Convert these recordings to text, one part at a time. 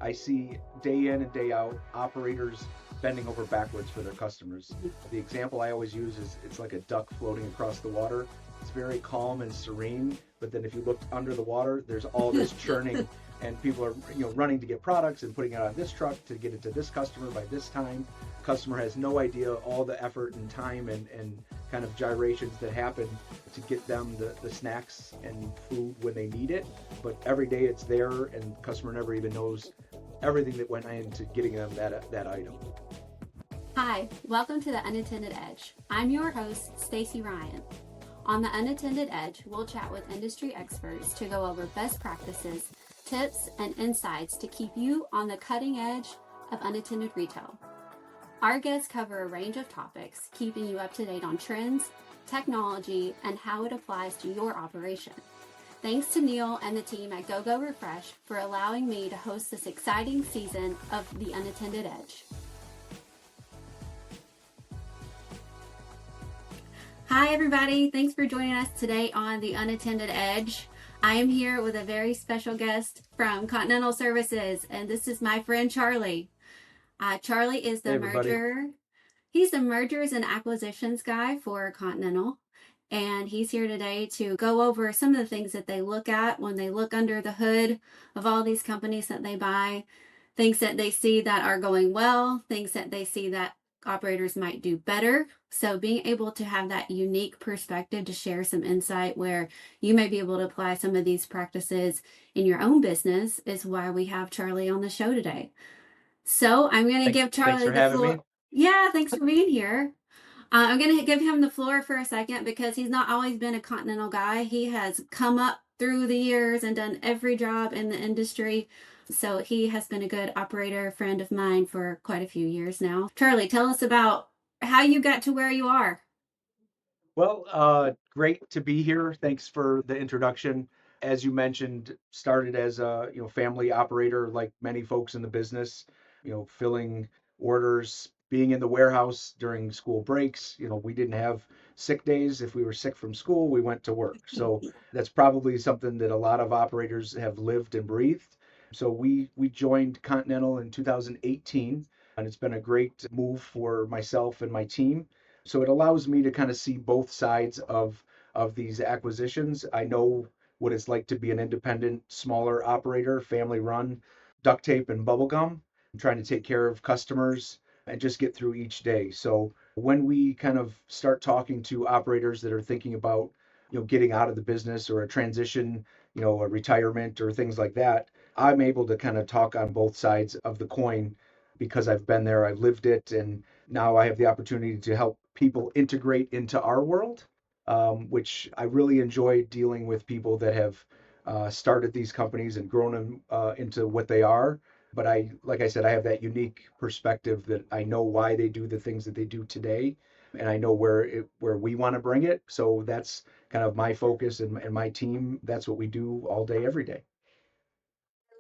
I see day in and day out operators bending over backwards for their customers. The example I always use is it's like a duck floating across the water. It's very calm and serene, but then if you look under the water, there's all this churning and people are running to get products and putting it on this truck to get it to this customer by this time. Customer has no idea all the effort and time and kind of gyrations that happen to get them the snacks and food when they need it. But every day it's there and customer never even knows everything that went into getting them that item. Hi, welcome to the Unattended Edge. I'm your host, Staci Ryan. On the Unattended Edge, we'll chat with industry experts to go over best practices, tips, and insights to keep you on the cutting edge of unattended retail. Our guests cover a range of topics, keeping you up to date on trends, technology, and how it applies to your operation. Thanks to Neil and the team at GoGo Refresh for allowing me to host this exciting season of the Unattended Edge. Hi, everybody. Thanks for joining us today on the Unattended Edge. I am here with a very special guest from Continental Services, and this is my friend Charlie. Charlie is the He's the mergers and acquisitions guy for Continental, and he's here today to go over some of the things that they look at when they look under the hood of all these companies that they buy, things that they see that are going well, things that they see that operators might do better. So being able to have that unique perspective to share some insight where you may be able to apply some of these practices in your own business is why we have Charlie on the show today. So I'm going to give Charlie the floor. Yeah, thanks for being here. I'm going to give him the floor for a second because he's not always been a Continental guy. He has come up through the years and done every job in the industry. So he has been a good operator, friend of mine for quite a few years now. Charlie, tell us about how you got to where you are. Well, great to be here. Thanks for the introduction. As you mentioned, started as a family operator like many folks in the business, filling orders, being in the warehouse during school breaks. We didn't have sick days. If we were sick from school, we went to work. So that's probably something that a lot of operators have lived and breathed. So we joined Continental in 2018, and it's been a great move for myself and my team. So it allows me to kind of see both sides of these acquisitions. I know what it's like to be an independent, smaller operator, family run, duct tape and bubble gum, trying to take care of customers and just get through each day. So when we kind of start talking to operators that are thinking about, getting out of the business or a transition, a retirement or things like that, I'm able to kind of talk on both sides of the coin because I've been there, I've lived it, and now I have the opportunity to help people integrate into our world, which I really enjoy dealing with people that have started these companies and grown them into what they are. But like I said, I have that unique perspective that I know why they do the things that they do today, and I know where we want to bring it. So that's kind of my focus and my team. That's what we do all day, every day.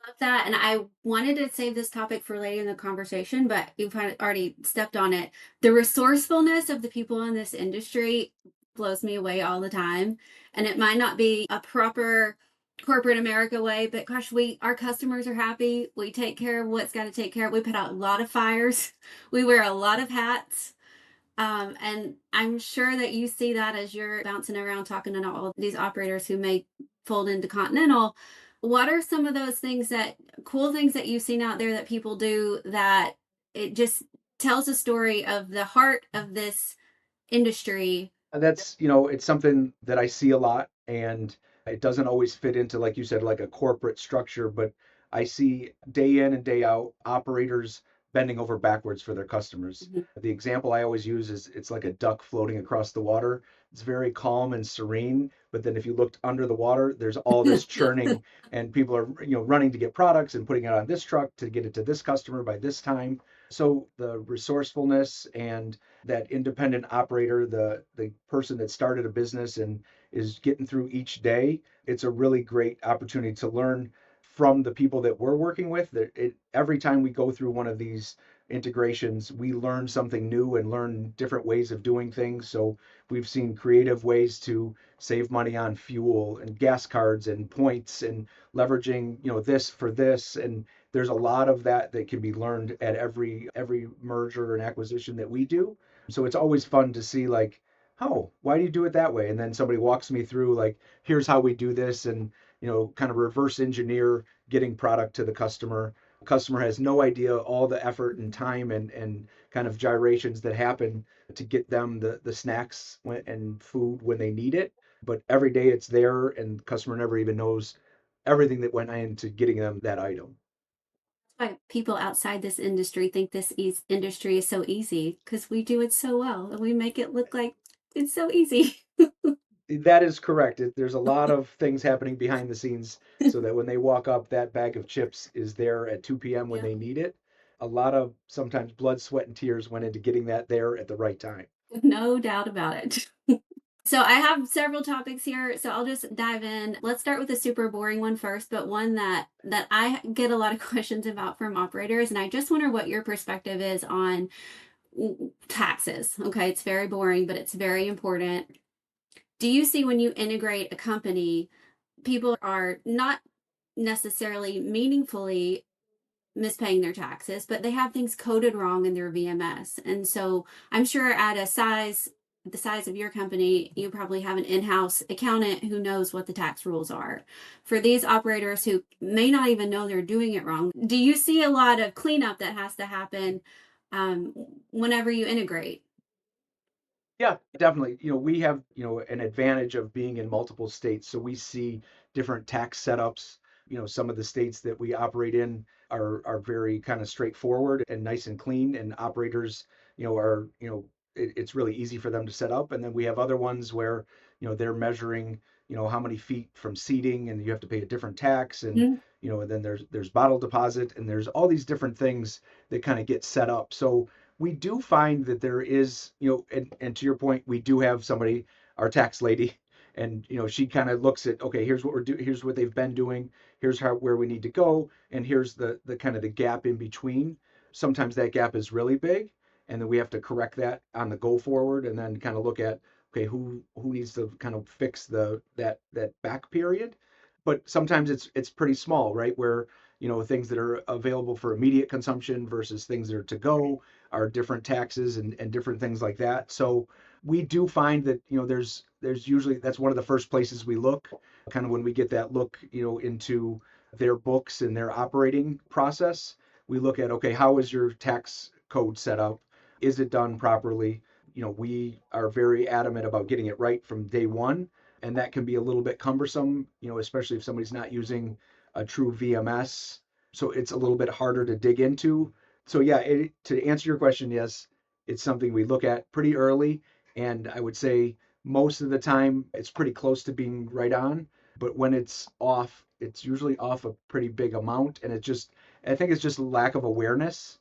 Love that. And I wanted to save this topic for later in the conversation, but you've already stepped on it. The resourcefulness of the people in this industry blows me away all the time. And it might not be a proper corporate America way, but gosh, our customers are happy. We take care of what's got to take care of. We put out a lot of fires. We wear a lot of hats. And I'm sure that you see that as you're bouncing around talking to all these operators who may fold into Continental. What are some of those cool things that you've seen out there that people do that it just tells a story of the heart of this industry? That's, it's something that I see a lot, and it doesn't always fit into, like you said, like a corporate structure, but I see day in and day out operators bending over backwards for their customers. Mm-hmm. The example I always use is it's like a duck floating across the water. It's very calm and serene, but then if you looked under the water, there's all this churning and people are, running to get products and putting it on this truck to get it to this customer by this time. So the resourcefulness and that independent operator, the person that started a business and is getting through each day, it's a really great opportunity to learn from the people that we're working with. Every time we go through one of these integrations, we learn something new and learn different ways of doing things. So we've seen creative ways to save money on fuel and gas cards and points and leveraging, this for this. And there's a lot of that that can be learned at every merger and acquisition that we do. So it's always fun to see like, oh, why do you do it that way? And then somebody walks me through like, here's how we do this, and kind of reverse engineer getting product to the customer. Customer has no idea all the effort and time and kind of gyrations that happen to get them the snacks and food when they need it. But every day it's there, and the customer never even knows everything that went into getting them that item. Why people outside this industry think this industry is so easy because we do it so well and we make it look like it's so easy. That is correct. There's a lot of things happening behind the scenes so that when they walk up, that bag of chips is there at 2 p.m. when Yeah, they need it. A lot of sometimes blood, sweat, and tears went into getting that there at the right time. no doubt about it. So I have several topics here, so I'll just dive in. Let's start with a super boring one first, but one that I get a lot of questions about from operators, and I just wonder what your perspective is on taxes. Okay, it's very boring, but it's very important. Do you see when you integrate a company, people are not necessarily meaningfully mispaying their taxes, but they have things coded wrong in their VMS. And so I'm sure at the size of your company, you probably have an in-house accountant who knows what the tax rules are. For these operators who may not even know they're doing it wrong, do you see a lot of cleanup that has to happen um, whenever you integrate? Yeah, definitely. We have, an advantage of being in multiple states. So we see different tax setups. Some of the states that we operate in are very kind of straightforward and nice and clean, and operators, are, it's really easy for them to set up. And then we have other ones where, they're measuring, how many feet from seating, and you have to pay a different tax. And, Mhm. and then there's bottle deposit, and there's all these different things that kind of get set up. So we do find that there is, and to your point, we do have somebody, our tax lady, and she kind of looks at, okay, here's what we're doing, here's what they've been doing, here's where we need to go, and here's the kind of the gap in between. Sometimes that gap is really big, and then we have to correct that on the go forward, and then kind of look at, okay, who needs to kind of fix that back period. But sometimes it's pretty small, right? Where things that are available for immediate consumption versus things that are to go are different taxes and different things like that. So we do find that there's usually, that's one of the first places we look, kind of when we get that look into their books and their operating process. We look at, okay, how is your tax code set up? Is it done properly? We are very adamant about getting it right from day one, and that can be a little bit cumbersome, especially if somebody's not using a true VMS. So it's a little bit harder to dig into. So yeah, to answer your question, yes, it's something we look at pretty early, and I would say most of the time it's pretty close to being right on. But when it's off, it's usually off a pretty big amount, and I think it's just a lack of awareness.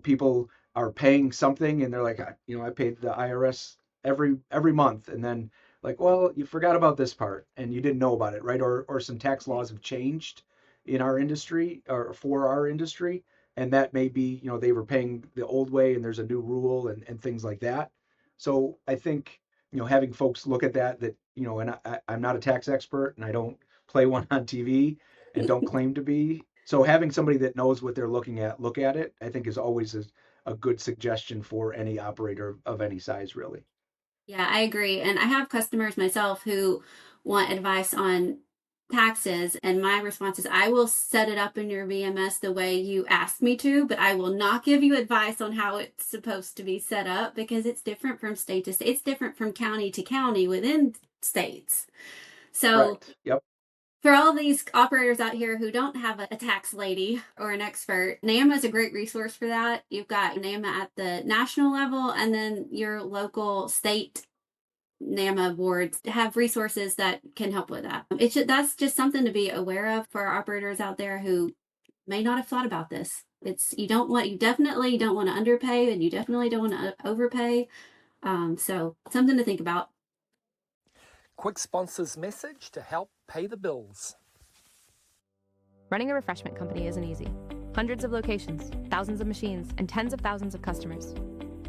People are paying something, and they're like, I paid the IRS every month, and then like, well, you forgot about this part, and you didn't know about it, right? Or some tax laws have changed in our industry or for our industry, and that may be, they were paying the old way and there's a new rule and things like that. So I think, having folks look at that, and I'm not a tax expert, and I don't play one on TV and don't claim to be. So having somebody that knows what they're looking at, look at it, I think is always a good suggestion for any operator of any size, really. Yeah, I agree. And I have customers myself who want advice on taxes. And my response is I will set it up in your VMS the way you asked me to, but I will not give you advice on how it's supposed to be set up because it's different from state to state. It's different from county to county within states. So Correct. Yep. for all these operators out here who don't have a tax lady or an expert, NAMA is a great resource for that. You've got NAMA at the national level, and then your local state NAMA boards have resources that can help with that. That's just something to be aware of for our operators out there who may not have thought about this. You definitely don't want to underpay, and you definitely don't want to overpay. So something to think about. Quick sponsors message to help pay the bills. Running a refreshment company isn't easy. Hundreds of locations, thousands of machines, and tens of thousands of customers.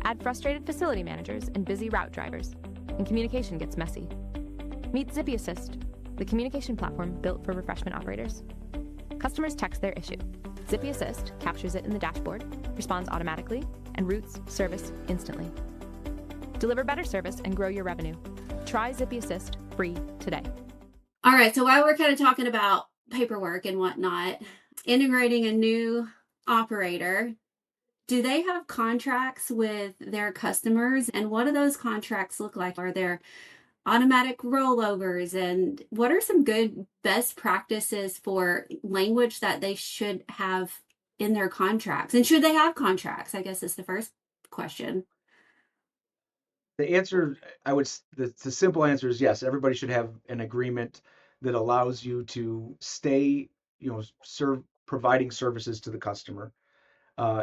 Add frustrated facility managers and busy route drivers, and communication gets messy. Meet Zippy Assist, the communication platform built for refreshment operators. Customers text their issue. Zippy Assist captures it in the dashboard, responds automatically, and routes service instantly. Deliver better service and grow your revenue. Try Zippy Assist free today. All right, so while we're kind of talking about paperwork and whatnot, integrating a new operator, do they have contracts with their customers? And what do those contracts look like? Are there automatic rollovers? And what are some good best practices for language that they should have in their contracts? And should they have contracts? I guess is the first question. The answer, the simple answer is yes. Everybody should have an agreement that allows you to stay, providing services to the customer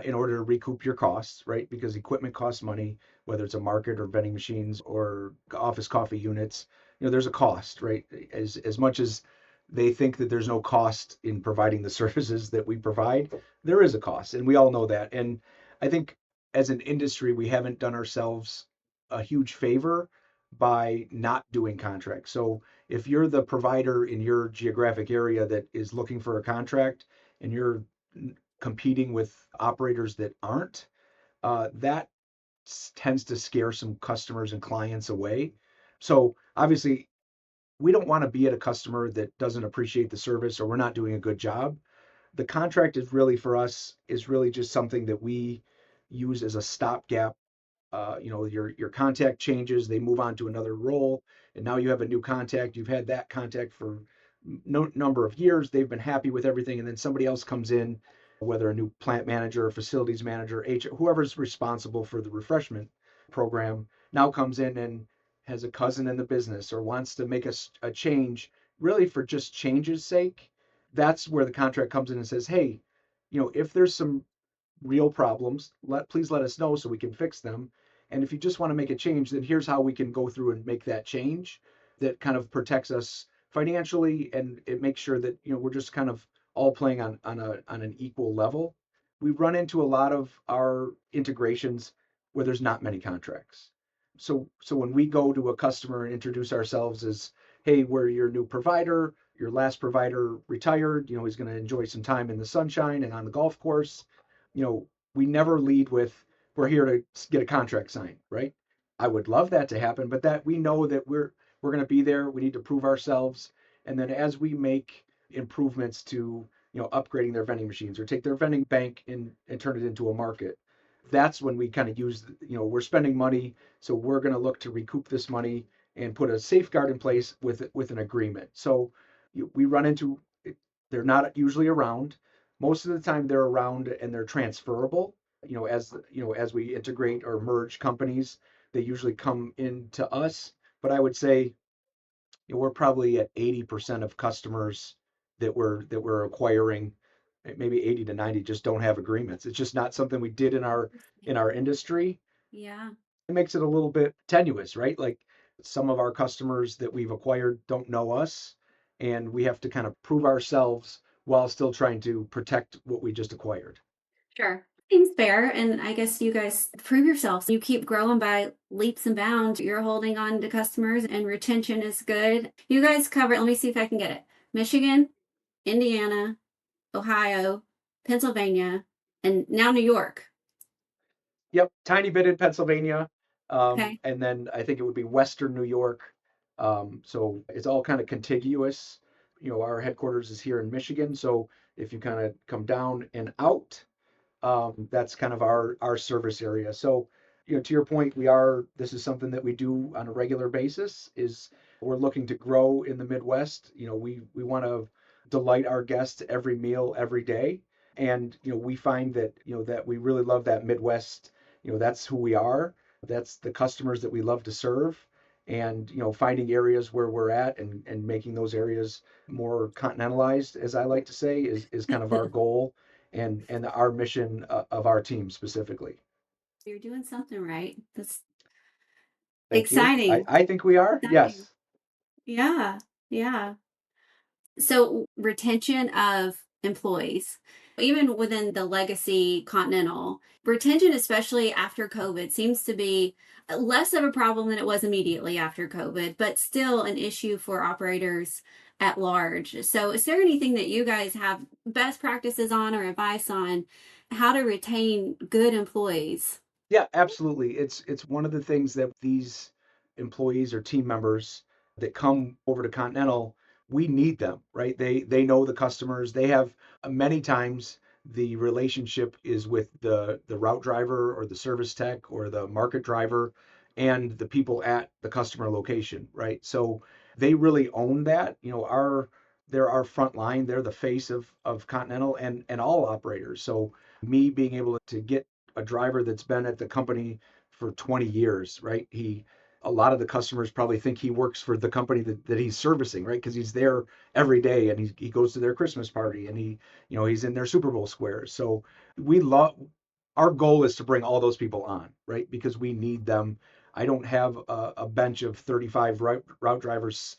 in order to recoup your costs, right? Because equipment costs money, whether it's a market or vending machines or office coffee units. There's a cost, right? As much as they think that there's no cost in providing the services that we provide, there is a cost, and we all know that. And I think as an industry, we haven't done ourselves a huge favor by not doing contracts. So if you're the provider in your geographic area that is looking for a contract and you're competing with operators that aren't, that tends to scare some customers and clients away. So obviously, we don't want to be at a customer that doesn't appreciate the service or we're not doing a good job. The contract is really for us is really just something that we use as a stopgap. Your contact changes, they move on to another role, and now you have a new contact. You've had that contact for no number of years. They've been happy with everything, and then somebody else comes in, whether a new plant manager, or facilities manager, HR, whoever's responsible for the refreshment program, now comes in and has a cousin in the business or wants to make a change, really for just change's sake. That's where the contract comes in and says, hey, if there's some real problems, please let us know so we can fix them. And if you just want to make a change, then here's how we can go through and make that change that kind of protects us financially, and it makes sure that we're just kind of all playing on an equal level. We run into a lot of our integrations where there's not many contracts. So when we go to a customer and introduce ourselves as, hey, we're your new provider, your last provider retired, he's going to enjoy some time in the sunshine and on the golf course. We never lead with, we're here to get a contract signed, right? I would love that to happen, but that we know that we're going to be there. We need to prove ourselves. And then as we make improvements to, upgrading their vending machines or take their vending bank and turn it into a market, that's when we kind of use, we're spending money. So we're going to look to recoup this money and put a safeguard in place with an agreement. So we run into, they're not usually around. Most of the time they're around and they're transferable. As we integrate or merge companies, they usually come into us. But I would say we're probably at 80% of customers that we're acquiring, maybe 80 to 90 just don't have agreements. It's just not something we did in our industry. Yeah. It makes it a little bit tenuous, right? Like some of our customers that we've acquired don't know us, and we have to kind of prove ourselves while still trying to protect what we just acquired. Sure. Seems fair. And I guess you guys prove yourselves. You keep growing by leaps and bounds. You're holding on to customers and retention is good. You guys cover, let me see if I can get it. Michigan, Indiana, Ohio, Pennsylvania, and now New York. Yep, tiny bit in Pennsylvania, Okay. and then I think it would be Western New York. So it's all kind of contiguous. Our headquarters is here in Michigan, so if you kind of come down and out, that's kind of our service area. So, to your point, this is something that we do on a regular basis. Is we're looking to grow in the Midwest. We want to delight our guests every meal, every day, and we find that that we really love that Midwest. That's who we are. That's the customers that we love to serve. And finding areas where we're at and making those areas more continentalized, as I like to say, is kind of our goal and our mission of our team specifically. You're doing something right. That's Thank you. I, exciting. I think we are. Exciting. Yes. Yeah. Yeah. So retention of employees, even within the legacy Continental, retention, especially after COVID, seems to be less of a problem than it was immediately after COVID, but still an issue for operators at large. So, is there anything that you guys have best practices on or advice on how to retain good employees? Yeah, absolutely. It's one of the things that these employees or team members that come over to Continental, we need them, right? They know the customers. They have many times the relationship is with the route driver or the service tech or the market driver and the people at the customer location, right? So they really own that. They're our front line. They're the face of Continental and all operators. So me being able to get a driver that's been at the company for 20 years, right? A lot of the customers probably think he works for the company that he's servicing, right? Because he's there every day and he goes to their Christmas party and he's in their Super Bowl squares. So we love, our goal is to bring all those people on, right? Because we need them. I don't have a bench of 35 route drivers,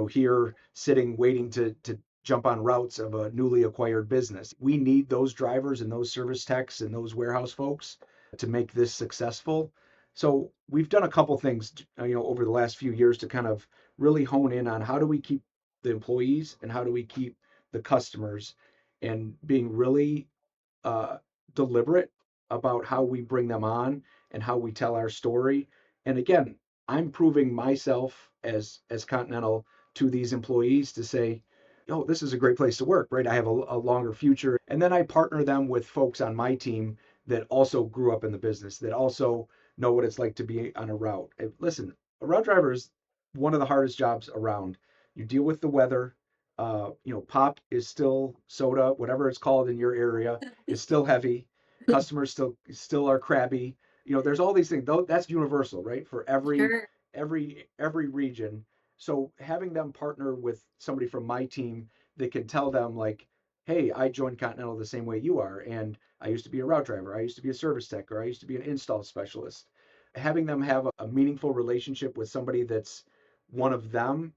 here sitting waiting to jump on routes of a newly acquired business. We need those drivers and those service techs and those warehouse folks to make this successful. So we've done a couple things, over the last few years to kind of really hone in on how do we keep the employees and how do we keep the customers, and being really uh, deliberate about how we bring them on and how we tell our story. And again, I'm proving myself as Continental to these employees to say, oh, this is a great place to work, right? I have a longer future. And then I partner them with folks on my team that also grew up in the business, that also know what it's like to be on a route. And listen, a route driver is one of the hardest jobs around. You deal with the weather. Pop is still soda, whatever it's called in your area, is still heavy. Customers still are crabby. There's all these things. Though that's universal, right? For every Sure. every region. So having them partner with somebody from my team that can tell them like, hey, I joined Continental the same way you are, and I used to be a route driver, I used to be a service tech, or I used to be an install specialist. Having them have a meaningful relationship with somebody that's one of them,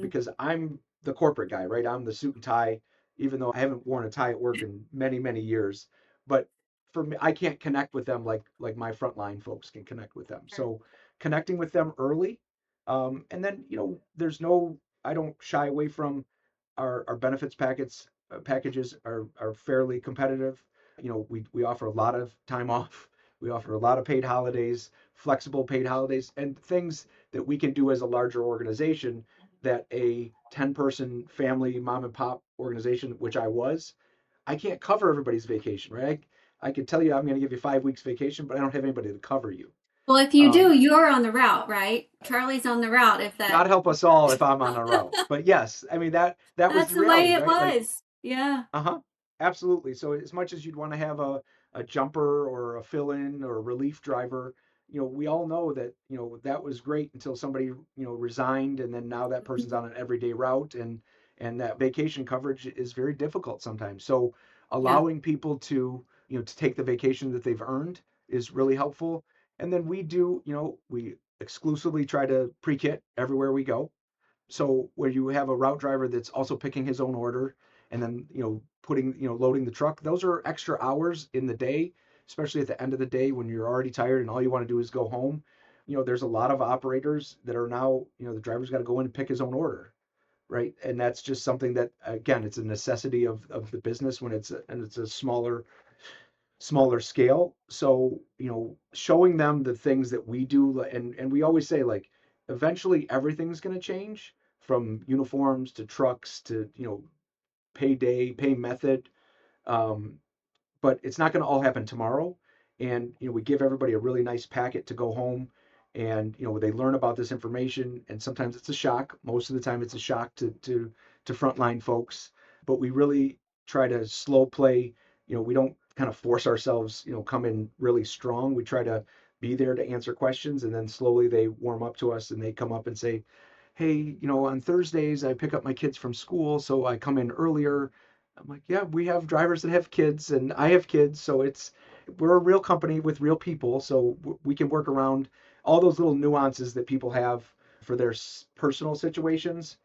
because I'm the corporate guy, right? I'm the suit and tie, even though I haven't worn a tie at work in many, many years. But for me, I can't connect with them like my frontline folks can connect with them. So connecting with them early, and then I don't shy away from our benefits packages are fairly competitive. We offer a lot of time off. We offer a lot of paid holidays, flexible paid holidays, and things that we can do as a larger organization that a 10-person family mom and pop organization, which I can't cover everybody's vacation, right? I could tell you I'm going to give you 5 weeks vacation, but I don't have anybody to cover you. Well, if you do, Um, you're on the route, right? Charlie's on the route. If that, God help us all if I'm on a route. But yes, I mean that was that's the the way reality, it right? Like, was. Yeah. uh-huh. Absolutely. So as much as you'd want to have a jumper or a fill-in or a relief driver, we all know that, that was great until somebody, resigned, and then now that person's on an everyday route, and that vacation coverage is very difficult sometimes. So Yeah. allowing people to take the vacation that they've earned is really helpful. And then we exclusively try to pre-kit everywhere we go. So where you have a route driver that's also picking his own order and then, loading the truck, those are extra hours in the day, especially at the end of the day when you're already tired and all you want to do is go home. There's a lot of operators that are now, the driver's got to go in and pick his own order, right? And that's just something that, again, it's a necessity of the business when it's a smaller scale. So, showing them the things that we do, and we always say, like, eventually everything's going to change, from uniforms to trucks to, pay method. Um, but it's not going to all happen tomorrow. And we give everybody a really nice packet to go home, and they learn about this information. And sometimes it's a shock. Most of the time, it's a shock to frontline folks. But we really try to slow play. We don't kind of force ourselves. Come in really strong. We try to be there to answer questions, and then slowly they warm up to us and they come up and say, hey, on Thursdays I pick up my kids from school, so I come in earlier. I'm like, yeah, we have drivers that have kids, and I have kids, so we're a real company with real people, so we can work around all those little nuances that people have for their personal situations.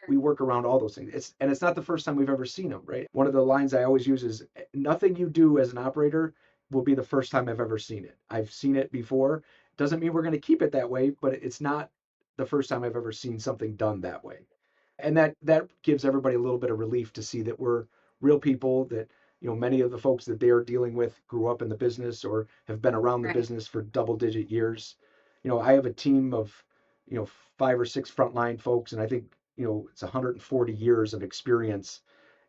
We work around all those things. It's not the first time we've ever seen them, right? One of the lines I always use is, nothing you do as an operator will be the first time I've ever seen it. I've seen it before. Doesn't mean we're going to keep it that way, but it's not the first time I've ever seen something done that way. And that gives everybody a little bit of relief to see that we're real people, that many of the folks that they're dealing with grew up in the business or have been around the Right. business for double digit years. I have a team of 5 or 6 frontline folks, and I think it's 140 years of experience.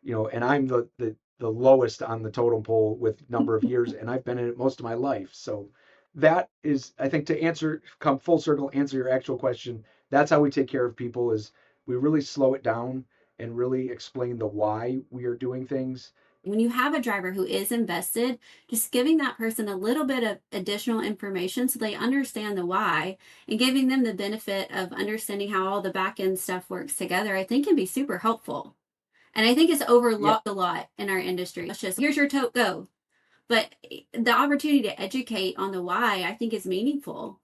And I'm the lowest on the totem pole with number of years, and I've been in it most of my life. So that is, I think, to answer, come full circle, answer your actual question. That's how we take care of people, is we really slow it down and really explain the why we are doing things. When you have a driver who is invested, just giving that person a little bit of additional information so they understand the why, and giving them the benefit of understanding how all the back end stuff works together, I think can be super helpful. And I think it's Yeah, overlooked a lot in our industry. It's just, here's your tote, go. But the opportunity to educate on the why, I think, is meaningful.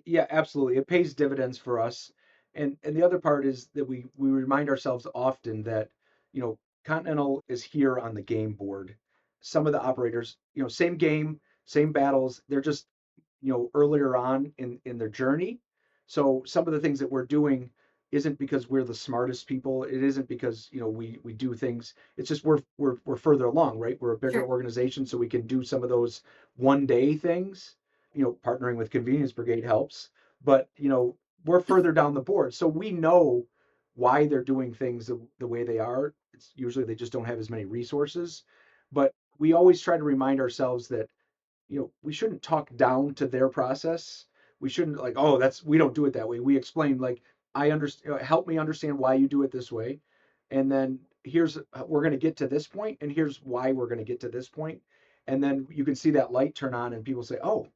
yeah, absolutely. It pays dividends for us. And the other part is that we remind ourselves often that, Continental is here on the game board. Some of the operators, same game, same battles, they're just, earlier on in their journey. So some of the things that we're doing isn't because we're the smartest people. It isn't because, we do things. It's just we're further along, right? We're a bigger Sure. organization, so we can do some of those one day things. Partnering with Convenience Brigade helps, but we're further down the board, so we know why they're doing things the way they are. It's usually they just don't have as many resources, but we always try to remind ourselves that we shouldn't talk down to their process. We shouldn't like, oh, we don't do it that way. We explain like, I understand, help me understand why you do it this way. And then we're going to get to this point, and here's why we're going to get to this point. And then you can see that light turn on, and people say, oh,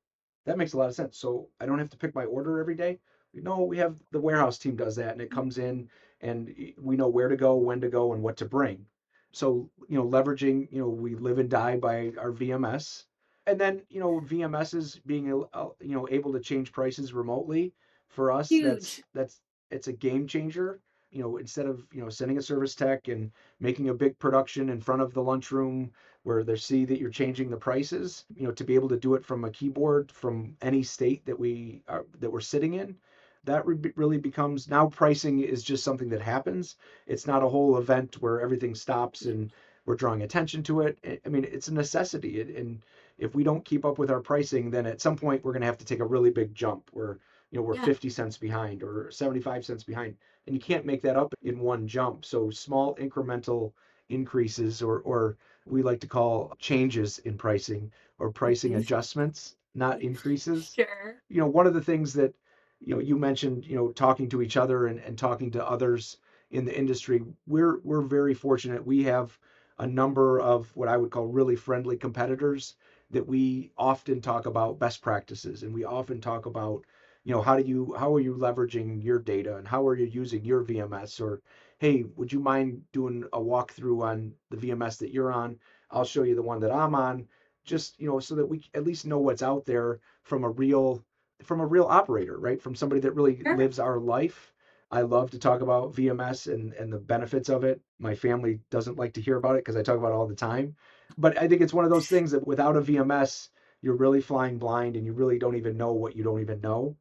that makes a lot of sense. So I don't have to pick my order every day. No, we have the warehouse team does that, and it comes in, and we know where to go, when to go, and what to bring. So, leveraging, we live and die by our VMS. And then, VMSs being able to change prices remotely for us, that's Huge. that's it's a game changer. Instead of sending a service tech and making a big production in front of the lunchroom where they see that you're changing the prices, to be able to do it from a keyboard from any state that we're sitting in, that really becomes, now pricing is just something that happens. It's not a whole event where everything stops and we're drawing attention to it. I mean, it's a necessity. And if we don't keep up with our pricing, then at some point we're going to have to take a really big jump where we're Yeah. 50 cents behind or 75 cents behind, and you can't make that up in one jump. So small incremental increases, or we like to call changes in pricing, or pricing adjustments, not increases. Sure. One of the things that you mentioned, talking to each other and talking to others in the industry, we're very fortunate. We have a number of what I would call really friendly competitors that we often talk about best practices, and we often talk about, how are you leveraging your data, and how are you using your VMS, or hey, would you mind doing a walkthrough on the VMS that you're on? I'll show you the one that I'm on, just so that we at least know what's out there from a real operator, right? From somebody that really Sure. lives our life. I love to talk about VMS and the benefits of it. My family doesn't like to hear about it because I talk about it all the time. But I think it's one of those things that without a VMS, you're really flying blind and you really don't even know what you don't even know.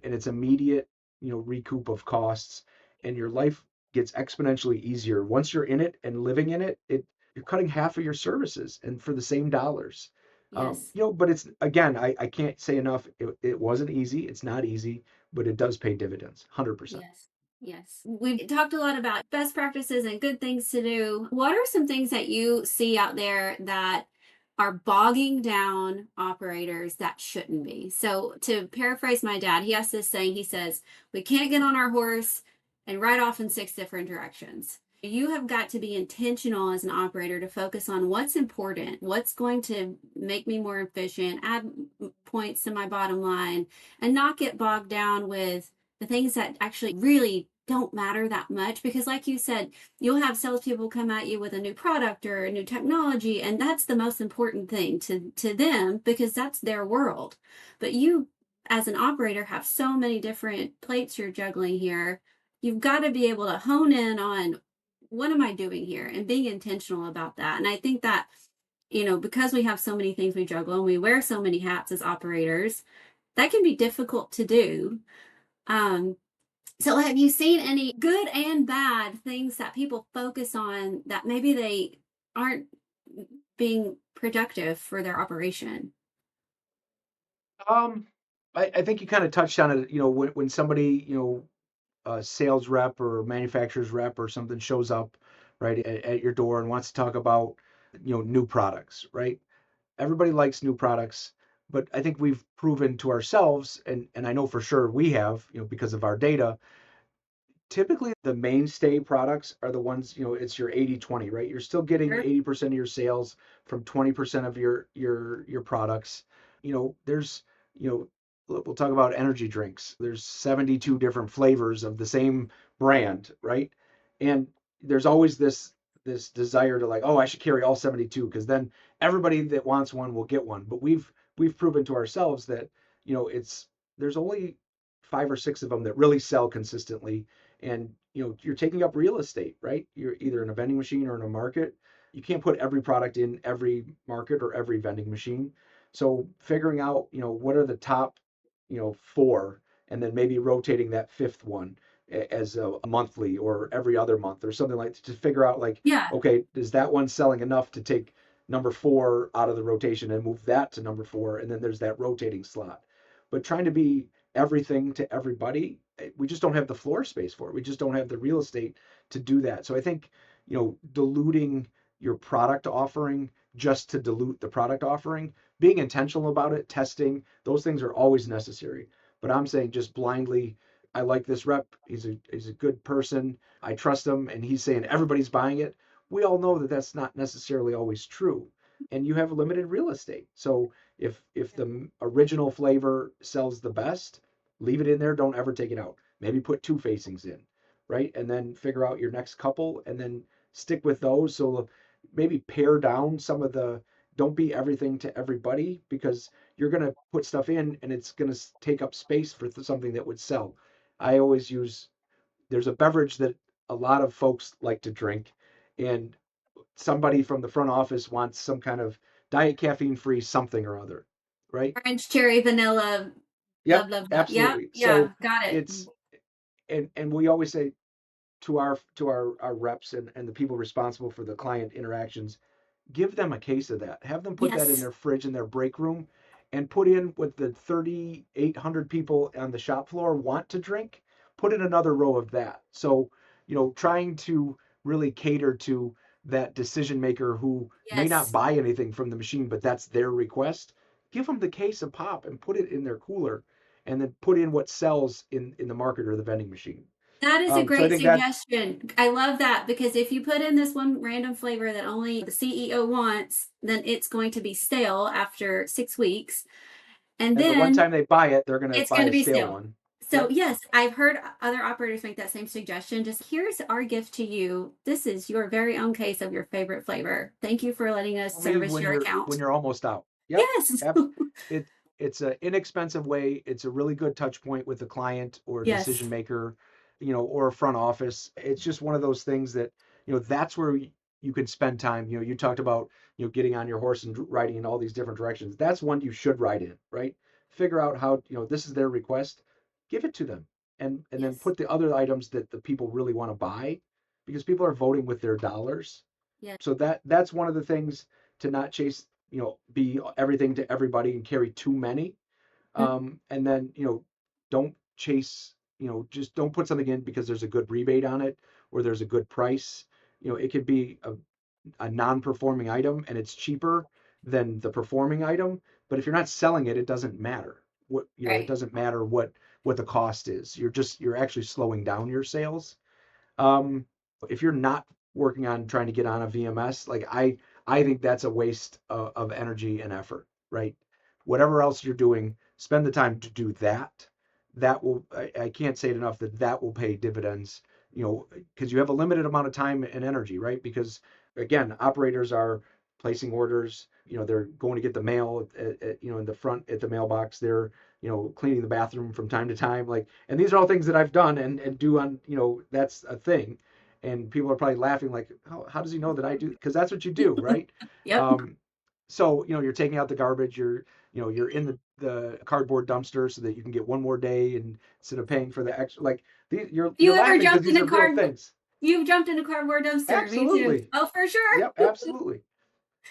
And it's immediate, recoup of costs, and your life gets exponentially easier. Once you're in it and living in it, you're cutting half of your services and for the same dollars. Yes. But it's, again, I can't say enough. It wasn't easy. It's not easy, but it does pay dividends, 100%. Yes. Yes. We've talked a lot about best practices and good things to do. What are some things that you see out there that are bogging down operators that shouldn't be? So, to paraphrase my dad, he has this saying, he says, we can't get on our horse and ride off in 6 different directions. You have got to be intentional as an operator to focus on what's important, what's going to make me more efficient, add points to my bottom line, and not get bogged down with the things that actually really don't matter that much. Because like you said, you'll have salespeople come at you with a new product or a new technology, and that's the most important thing to them because that's their world. But you, as an operator, have so many different plates you're juggling here. You've got to be able to hone in on, what am I doing here, and being intentional about that. And I think that, because we have so many things we juggle and we wear so many hats as operators, that can be difficult to do. um, So have you seen any good and bad things that people focus on that maybe they aren't being productive for their operation? Um, I think you kind of touched on it. When somebody, a sales rep or manufacturer's rep or something shows up right at your door and wants to talk about, new products, right? Everybody likes new products, but I think we've proven to ourselves, and I know for sure we have, because of our data, typically the mainstay products are the ones, it's your 80/20, right? You're still getting Sure. 80% of your sales from 20% of your products. There's, you know, we'll talk about energy drinks. There's 72 different flavors of the same brand, right? And there's always this desire to like, oh, I should carry all 72 because then everybody that wants one will get one. But we've proven to ourselves that, it's there's only 5 or 6 of them that really sell consistently, and you're taking up real estate, right? You're either in a vending machine or in a market. You can't put every product in every market or every vending machine. So figuring out, what are the top, four, and then maybe rotating that fifth one as a monthly or every other month or something like that, to figure out like, Yeah. okay, is that one selling enough to take number 4 out of the rotation and move that to number 4, and then there's that rotating slot. But trying to be everything to everybody, we just don't have the floor space for it. We just don't have the real estate to do that. So I think, diluting your product offering just to dilute the product offering, being intentional about it, testing, those things are always necessary. But I'm saying just blindly, I like this rep. He's a good person. I trust him, and he's saying everybody's buying it. We all know that that's not necessarily always true, and you have limited real estate. So if the original flavor sells the best, leave it in there. Don't ever take it out. Maybe put two facings in, right? And then figure out your next couple and then stick with those. So maybe pare down some of the, don't be everything to everybody, because you're going to put stuff in and it's going to take up space for something that would sell. I always use, there's a beverage that a lot of folks like to drink, and somebody from the front office wants some kind of diet caffeine free something or other, right? Orange, cherry, vanilla, blah, Yep, blah, blah. Yep. absolutely. Yeah. So Got it. it's, and we always say to our reps and the people responsible for the client interactions, give them a case of that. Have them put that in Yes. their fridge in their break room, and put in what the 3,800 people on the shop floor want to drink. Put in another row of that. So, trying to really cater to that decision maker who may not Yes. buy anything from the machine, but that's their request. Give them the case of pop and put it in their cooler, and then put in what sells in the market or the vending machine. That is a So I great think that, suggestion. I love that because if you put in this one random flavor that only the CEO wants, then it's going to be stale after 6 weeks. And and the one then time they buy it, they're going to it's buy going to a be stale stale. one. So, Yep. yes, I've heard other operators make that same suggestion. Just here's our gift to you. This is your very own case of your favorite flavor. Thank you for letting us Leave service when your you're account. almost out. Yep. Yes. It it's an inexpensive way. It's a really good touch point with the client or decision Yes. maker, or a front office. It's just one of those things that, that's where you can spend time. You talked about, getting on your horse and riding in all these different directions. That's one you should ride in, right? Figure out how, this is their request, give it to them, and then Yes. put the other items that the people really want to buy, because people are voting with their dollars. Yes. So that's one of the things, to not chase, be everything to everybody and carry too many. And then, don't chase, just don't put something in because there's a good rebate on it or there's a good price. It could be a non-performing item and it's cheaper than the performing item, but if you're not selling it, it doesn't matter. It Right. doesn't matter what the cost is. You're actually slowing down your sales. um, if you're not working on trying to get on a VMS, like I think that's a waste of energy and effort, right? Whatever else you're doing, spend the time to do that. That will, I can't say it enough, that will pay dividends, because you have a limited amount of time and energy, right? Because again, operators are placing orders, they're going to get the mail in the front at the mailbox. They're, cleaning the bathroom from time to time, like, and these are all things that I've done and do on, that's a thing. And people are probably laughing like, how does he know that I do? Because that's what you do, right? Yep. Um, So, you're taking out the garbage, you're in the cardboard dumpster so that you can get one more day and instead of paying for the extra, like you're You ever laughing because jumped in these a are real card? things. You've jumped in a cardboard dumpster. Me too. Absolutely. Oh, for sure. Yep, absolutely.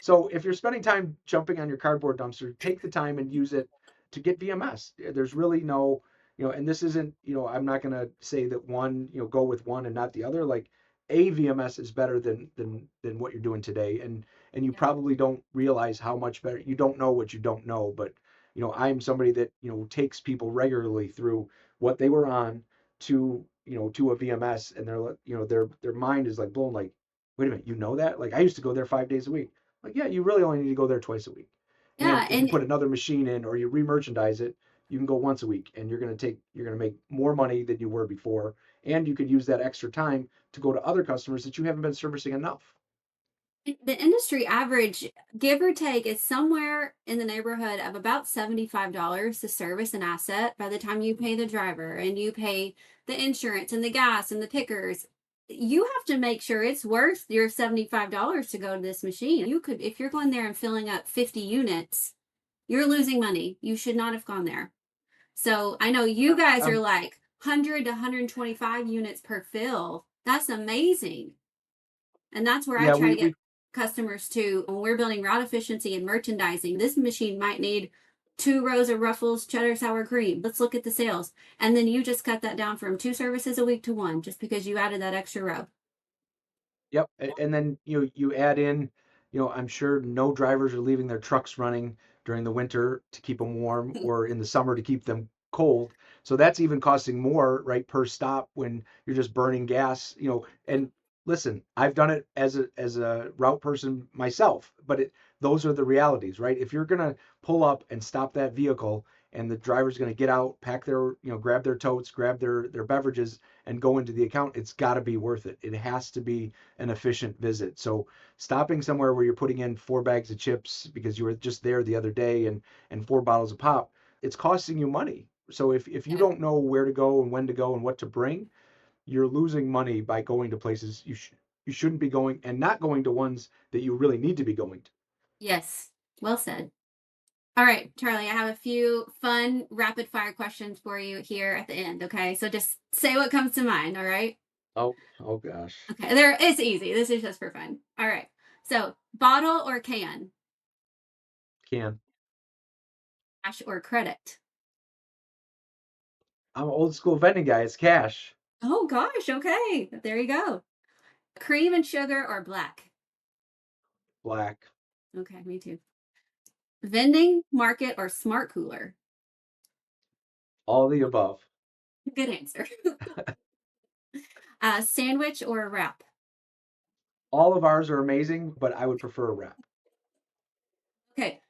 So if you're spending time jumping on your cardboard dumpster, take the time and use it to get VMS. There's really no, and this isn't, I'm not going to say that one, go with one and not the other. Like a VMS is better than what you're doing today, and you Yeah. probably don't realize how much better. You don't know what you don't know, but I'm somebody that takes people regularly through what they were on to a VMS, and their mind is like blown. Like, wait a minute, you know that? Like I used to go there 5 days a week. Like, yeah, you really only need to go there twice a week. And Yeah, if you and put another machine in or you re-merchandise it, you can go once a week and you're gonna make more money than you were before. And you could use that extra time to go to other customers that you haven't been servicing enough. the industry average, give or take, is somewhere in the neighborhood of about $75 to service an asset by the time you pay the driver and you pay the insurance and the gas and the pickers. You have to make sure it's worth your $75 to go to this machine. You could, if you're going there and filling up 50 units, you're losing money. You should not have gone there. So I know you guys are Um, like 100 to 125 units per fill. That's amazing. And that's where I yeah, try we to get we customers to when we're building route efficiency and merchandising. This machine might need 2 rows of Ruffles cheddar sour cream. Let's look at the sales. And then you just cut that down from 2 services a week to one just because you added that extra row. Yep. And then you add in, I'm sure no drivers are leaving their trucks running during the winter to keep them warm or in the summer to keep them cold. So that's even costing more, right, per stop when you're just burning gas, and listen, I've done it as a route person myself, but those are the realities, right? If you're gonna pull up and stop that vehicle and the driver's gonna get out, pack their, grab their totes, grab their beverages and go into the account, it's got to be worth it. It has to be an efficient visit. So stopping somewhere where you're putting in 4 bags of chips because you were just there the other day and 4 bottles of pop, it's costing you money. So if you Yeah. don't know where to go and when to go and what to bring, you're losing money by going to places you shouldn't be going and not going to ones that you really need to be going to. Yes. Well said. All right, Charlie, I have a few fun rapid fire questions for you here at the end. Okay. So just say what comes to mind. All right. Oh gosh. Okay. It's easy. This is just for fun. All right. So bottle or can, Can. cash or credit. I'm an old school vending guy. It's cash. Oh gosh. Okay. There you go. Cream and sugar or black. Black. Okay. Me too. Vending, market, or smart cooler. All the above. Good answer. Sandwich or a wrap. All of ours are amazing, but I would prefer a wrap. Okay.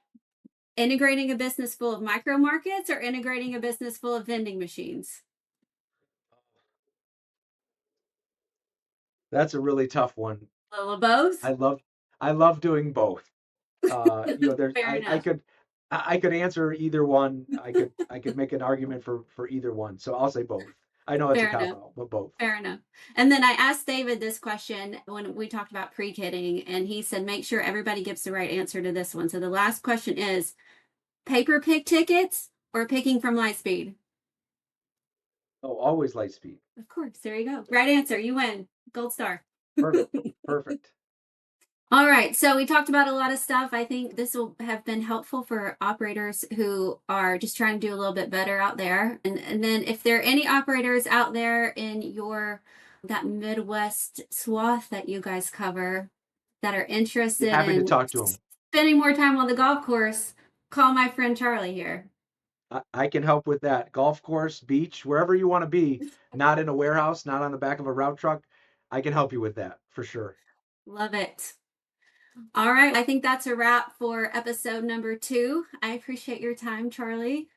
Integrating a business full of micro markets or integrating a business full of vending machines. That's a really tough one. A little of both. I love I love doing both. There's Fair I enough. could answer either one. I could make an argument for either one. So I'll say both. I know it's a Fair cop enough. out, but both. Fair enough. And then I asked David this question when we talked about pre-kitting, and he said, make sure everybody gives the right answer to this one. So the last question is paper pick tickets or picking from Lightspeed? Oh, always light speed. Of course. There you go. Right answer. You win. Gold star. Perfect. Perfect. All right. So we talked about a lot of stuff. I think this will have been helpful for operators who are just trying to do a little bit better out there. And then if there are any operators out there in that Midwest swath that you guys cover that are interested Happy to in talk to them. spending more time on the golf course, call my friend Charlie here. I can help with that. Golf course, beach, wherever you want to be, not in a warehouse, not on the back of a route truck. I can help you with that for sure. Love it. All right. I think that's a wrap for episode number 2. I appreciate your time, Charlie.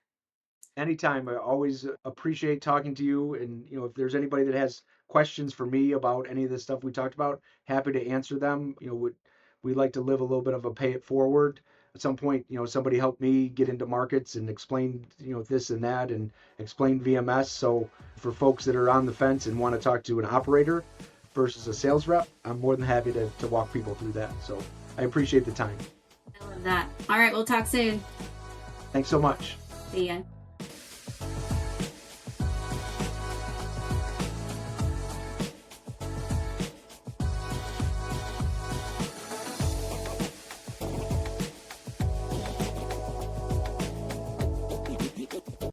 Anytime. I always appreciate talking to you. And, if there's anybody that has questions for me about any of the stuff we talked about, happy to answer them. We like to live a little bit of a pay it forward. At some point, somebody helped me get into markets and explain, this and that and explain VMS. So for folks that are on the fence and want to talk to an operator versus a sales rep, I'm more than happy to walk people through that. So I appreciate the time. I love that. All right, we'll talk soon. Thanks so much. See ya.